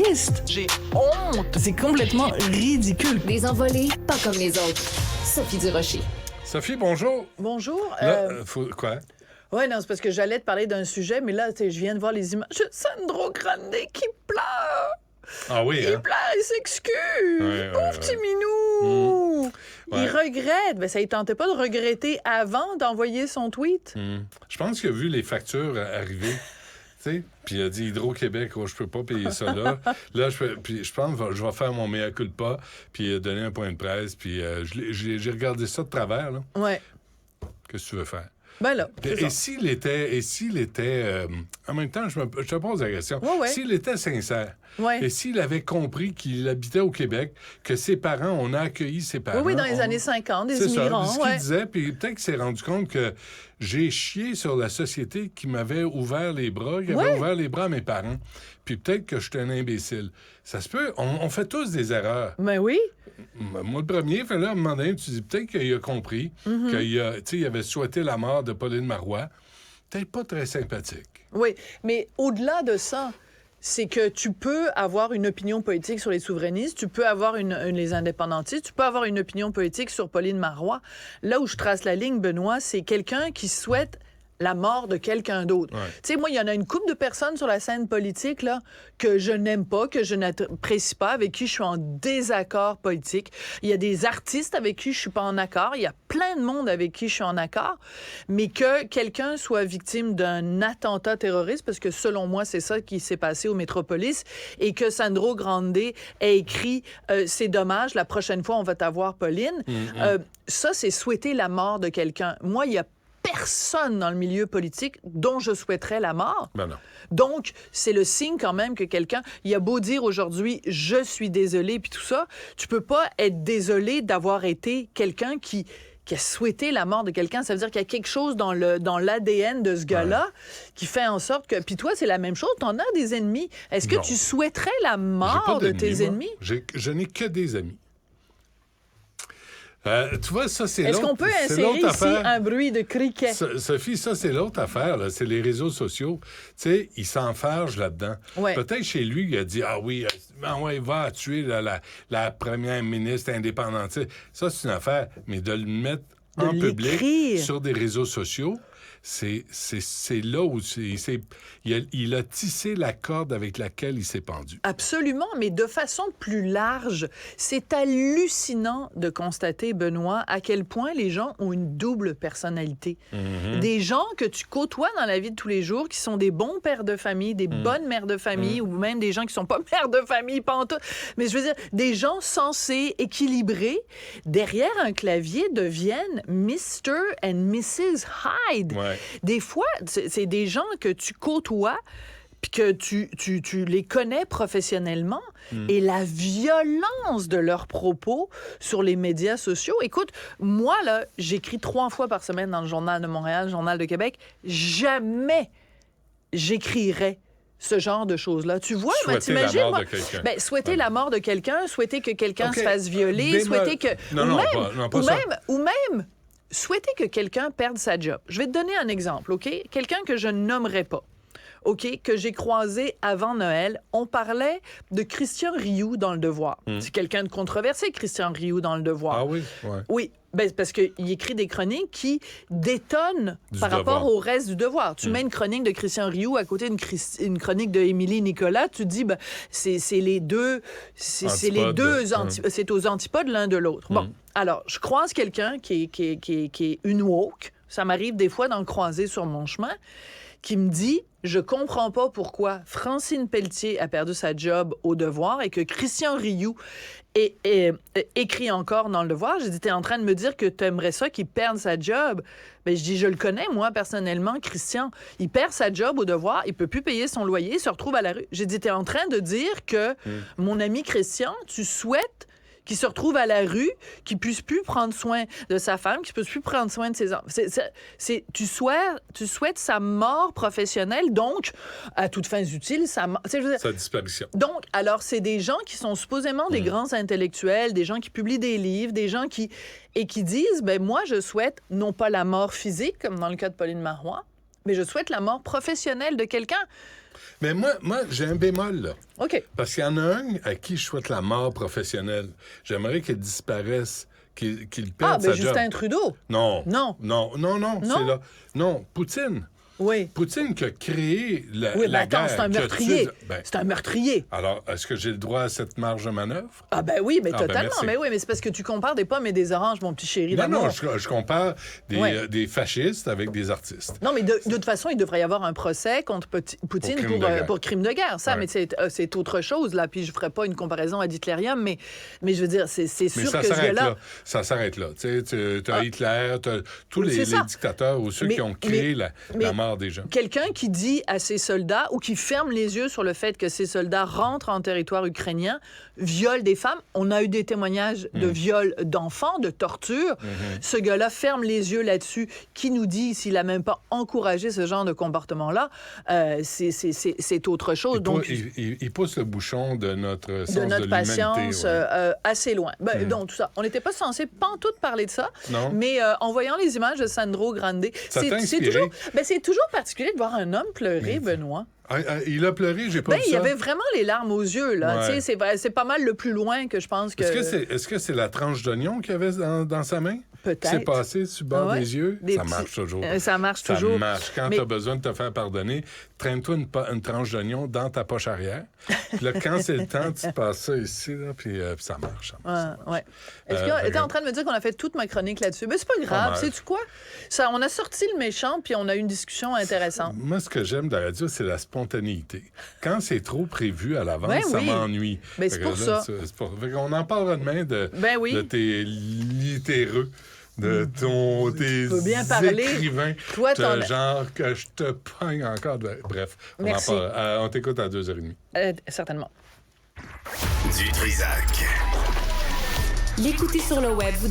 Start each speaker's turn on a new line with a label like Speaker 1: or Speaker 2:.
Speaker 1: triste. J'ai honte. C'est complètement ridicule.
Speaker 2: Des envolées, pas comme les autres. Sophie Durocher.
Speaker 3: Sophie, bonjour.
Speaker 4: Bonjour.
Speaker 3: Là, quoi?
Speaker 4: Oui, non, c'est parce que j'allais te parler d'un sujet, mais là, je viens de voir les images. Sandro Grande qui pleure.
Speaker 3: Ah oui,
Speaker 4: Il pleure, il s'excuse. Pauvre petit minou. Il regrette. Ben, ça ne tentait pas de regretter avant d'envoyer son tweet.
Speaker 3: Je pense qu'il a vu les factures arriver. Puis il a dit Hydro-Québec, je peux pas payer ça là. Puis je pense que je vais faire mon mea culpa, puis donner un point de presse. Puis j'ai regardé ça de travers. Là.
Speaker 4: Ouais.
Speaker 3: Qu'est-ce que tu veux faire?
Speaker 4: Ben là,
Speaker 3: et s'il était en même temps, je te pose la question.
Speaker 4: Ouais.
Speaker 3: S'il était sincère, et s'il avait compris qu'il habitait au Québec, que ses parents, on a accueilli ses parents.
Speaker 4: Oui, dans les années 50, des immigrants.
Speaker 3: C'est ça, ce qu'il disait, puis peut-être qu'il s'est rendu compte que j'ai chié sur la société qui m'avait ouvert les bras, qui avait ouvert les bras à mes parents. Puis peut-être que j'étais un imbécile. Ça se peut, on fait tous des erreurs.
Speaker 4: Ben oui.
Speaker 3: Moi, le premier, à un moment donné, tu dis peut-être qu'il a compris, qu'il avait souhaité la mort de Pauline Marois. Peut-être pas très sympathique.
Speaker 4: Oui, mais au-delà de ça, c'est que tu peux avoir une opinion politique sur les souverainistes, tu peux avoir les indépendantistes, tu peux avoir une opinion politique sur Pauline Marois. Là où je trace la ligne, Benoît, c'est quelqu'un qui souhaite la mort de quelqu'un d'autre.
Speaker 3: Ouais.
Speaker 4: Tu sais, moi, il y en a une couple de personnes sur la scène politique là que je n'aime pas, que je n'apprécie pas, avec qui je suis en désaccord politique. Il y a des artistes avec qui je suis pas en accord. Il y a plein de monde avec qui je suis en accord. Mais que quelqu'un soit victime d'un attentat terroriste, parce que selon moi, c'est ça qui s'est passé au Métropolis, et que Sandro Grande ait écrit « C'est dommage, la prochaine fois, on va t'avoir, Pauline ». Ça, c'est souhaiter la mort de quelqu'un. Moi, il y a personne dans le milieu politique dont je souhaiterais la mort.
Speaker 3: Ben non.
Speaker 4: Donc, c'est le signe quand même que quelqu'un... Il a beau dire aujourd'hui « je suis désolé » puis tout ça, tu peux pas être désolé d'avoir été quelqu'un qui a souhaité la mort de quelqu'un. Ça veut dire qu'il y a quelque chose dans l'ADN de ce gars-là qui fait en sorte que... Puis toi, c'est la même chose. T'en as des ennemis. Est-ce que tu souhaiterais la mort de tes ennemis?
Speaker 3: Je n'ai que des amis. Tu vois, ça, c'est
Speaker 4: Est-ce qu'on peut insérer ici un bruit de criquet?
Speaker 3: Sophie, ça, c'est l'autre affaire, là. C'est les réseaux sociaux. Tu sais, il s'enfarge là-dedans.
Speaker 4: Ouais.
Speaker 3: Peut-être chez lui, il a dit, il va tuer la première ministre indépendantiste. Ça, c'est une affaire. Mais de le mettre en public sur des réseaux sociaux, c'est là où il a tissé la corde avec laquelle il s'est pendu.
Speaker 4: Absolument, mais de façon plus large. C'est hallucinant de constater, Benoît, à quel point les gens ont une double personnalité. Des gens que tu côtoies dans la vie de tous les jours, qui sont des bons pères de famille, des bonnes mères de famille, ou même des gens qui sont pas mères de famille, pantoute. Mais je veux dire, des gens sensés, équilibrés, derrière un clavier deviennent Mr. and Mrs. Hyde.
Speaker 3: Ouais.
Speaker 4: Des fois, c'est des gens que tu côtoies puis que tu les connais professionnellement, et la violence de leurs propos sur les médias sociaux. Écoute, moi, là, j'écris 3 fois par semaine dans le Journal de Montréal, le Journal de Québec. Jamais j'écrirais ce genre de choses-là. Tu vois, t'imagines, moi, souhaiter la mort de quelqu'un, souhaiter que quelqu'un se fasse violer, souhaiter que... Ou même souhaiter que quelqu'un perde sa job. Je vais te donner un exemple, OK? Quelqu'un que je ne nommerai pas, OK, que j'ai croisé avant Noël. On parlait de Christian Rioux dans Le Devoir. C'est quelqu'un de controversé, Christian Rioux dans Le Devoir.
Speaker 3: Ah oui? Ouais.
Speaker 4: Oui, parce qu'il écrit des chroniques qui détonnent par rapport au reste du Devoir. Tu mets une chronique de Christian Rioux à côté d'une chronique de Émilie Nicolas, tu te dis, c'est les deux... C'est aux antipodes l'un de l'autre. Bon, alors, je croise quelqu'un qui est une woke. Ça m'arrive des fois d'en croiser sur mon chemin, qui me dit « Je comprends pas pourquoi Francine Pelletier a perdu sa job au Devoir et que Christian Rioux écrit encore dans Le Devoir. » J'ai dit « T'es en train de me dire que t'aimerais ça qu'il perde sa job? » Ben, je dis « Je le connais, moi, personnellement, Christian. Il perd sa job au Devoir, il peut plus payer son loyer, il se retrouve à la rue. » J'ai dit « T'es en train de dire que, mon ami Christian, tu souhaites qui se retrouve à la rue, qui puisse plus prendre soin de sa femme, qui puisse plus prendre soin de ses enfants. Tu souhaites sa mort professionnelle, donc, à toutes fins utiles, sa
Speaker 3: disparition.
Speaker 4: Donc, alors, c'est des gens qui sont supposément des grands intellectuels, des gens qui publient des livres, des gens qui disent, ben moi, je souhaite non pas la mort physique, comme dans le cas de Pauline Marois, mais je souhaite la mort professionnelle de quelqu'un.
Speaker 3: Mais moi, j'ai un bémol, là.
Speaker 4: OK.
Speaker 3: Parce qu'il y en a un à qui je souhaite la mort professionnelle. J'aimerais qu'il disparaisse, qu'il perde sa job.
Speaker 4: Justin Trudeau.
Speaker 3: Non.
Speaker 4: Non.
Speaker 3: C'est là. Non, Poutine.
Speaker 4: Oui.
Speaker 3: Poutine qui a créé la
Speaker 4: attends,
Speaker 3: guerre.
Speaker 4: c'est un meurtrier.
Speaker 3: Ben,
Speaker 4: C'est un meurtrier.
Speaker 3: alors, est-ce que j'ai le droit à cette marge de manœuvre?
Speaker 4: Ah ben oui, mais totalement.
Speaker 3: merci.
Speaker 4: Mais oui, mais c'est parce que tu compares des pommes et des oranges, mon petit chéri
Speaker 3: Non,
Speaker 4: d'amour.
Speaker 3: je compare des fascistes avec des artistes.
Speaker 4: Non, mais de toute façon, il devrait y avoir un procès contre Poutine pour crime de guerre. Ça,
Speaker 3: Ouais.
Speaker 4: mais c'est autre chose, là. Puis je ferai pas une comparaison à Hitlérium, mais je veux dire, c'est
Speaker 3: Mais
Speaker 4: sûr
Speaker 3: ça
Speaker 4: que ce
Speaker 3: s'arrête
Speaker 4: gars-là...
Speaker 3: là. Ça s'arrête là. Tu sais, t'as Hitler, t'as tous les
Speaker 4: ça.
Speaker 3: dictateurs ou ceux
Speaker 4: Mais-
Speaker 3: qui ont créé la
Speaker 4: mais-
Speaker 3: mort des gens.
Speaker 4: Quelqu'un qui dit à ses soldats ou qui ferme les yeux sur le fait que ses soldats rentrent en territoire ukrainien, violent des femmes. On a eu des témoignages de viols d'enfants, de torture. Ce gars-là ferme les yeux là-dessus. Qui nous dit s'il a même pas encouragé ce genre de comportement-là? C'est autre chose. Donc,
Speaker 3: Il pousse le bouchon de notre sens
Speaker 4: de notre
Speaker 3: l'humanité,
Speaker 4: patience
Speaker 3: ouais.
Speaker 4: assez loin. Donc, tout ça. On n'était pas censé pantoute parler de ça,
Speaker 3: Non.
Speaker 4: mais en voyant les images de Sandro Grande,
Speaker 3: Ça t'a inspiré?
Speaker 4: c'est toujours particulier de voir un homme pleurer, Benoît.
Speaker 3: Il a pleuré, j'ai pas vu
Speaker 4: Il y
Speaker 3: ça.
Speaker 4: avait vraiment les larmes aux yeux, là.
Speaker 3: Ouais.
Speaker 4: Tu sais, c'est pas mal le plus loin que je pense que...
Speaker 3: Est-ce que c'est la tranche d'oignon qu'il avait dans sa main?
Speaker 4: Peut-être.
Speaker 3: C'est passé sur le bord
Speaker 4: Ouais.
Speaker 3: des yeux?
Speaker 4: Des
Speaker 3: Ça
Speaker 4: petits-
Speaker 3: marche toujours.
Speaker 4: ça marche toujours.
Speaker 3: Ça marche. Quand
Speaker 4: Mais-
Speaker 3: tu as besoin de te faire pardonner, traîne-toi une tranche d'oignon dans ta poche arrière. Puis là, quand c'est le temps, tu te passes ça ici, là, puis ça marche. Ça marche.
Speaker 4: Ouais. Est-ce que t'es en train de me dire qu'on a fait toute ma chronique là-dessus? Mais c'est pas grave.
Speaker 3: mal.
Speaker 4: Sais-tu quoi? Ça, on a sorti le méchant, puis on a eu une discussion intéressante.
Speaker 3: Moi, ce que j'aime de la radio, c'est la spontanéité. Quand c'est trop prévu à l'avance,
Speaker 4: Ben
Speaker 3: ça
Speaker 4: oui.
Speaker 3: m'ennuie.
Speaker 4: Ben, c'est
Speaker 3: Fait
Speaker 4: pour
Speaker 3: que
Speaker 4: ça.
Speaker 3: Fait qu'on en parlera demain de tes littéreux, de tes
Speaker 4: peux bien parler.
Speaker 3: écrivains.
Speaker 4: Toi,
Speaker 3: de genre que je te pogne encore. Bref,
Speaker 4: Merci.
Speaker 3: on t'écoute à 2h30.
Speaker 4: Certainement.
Speaker 5: Du Trisac.
Speaker 2: L'écouter sur le web, vous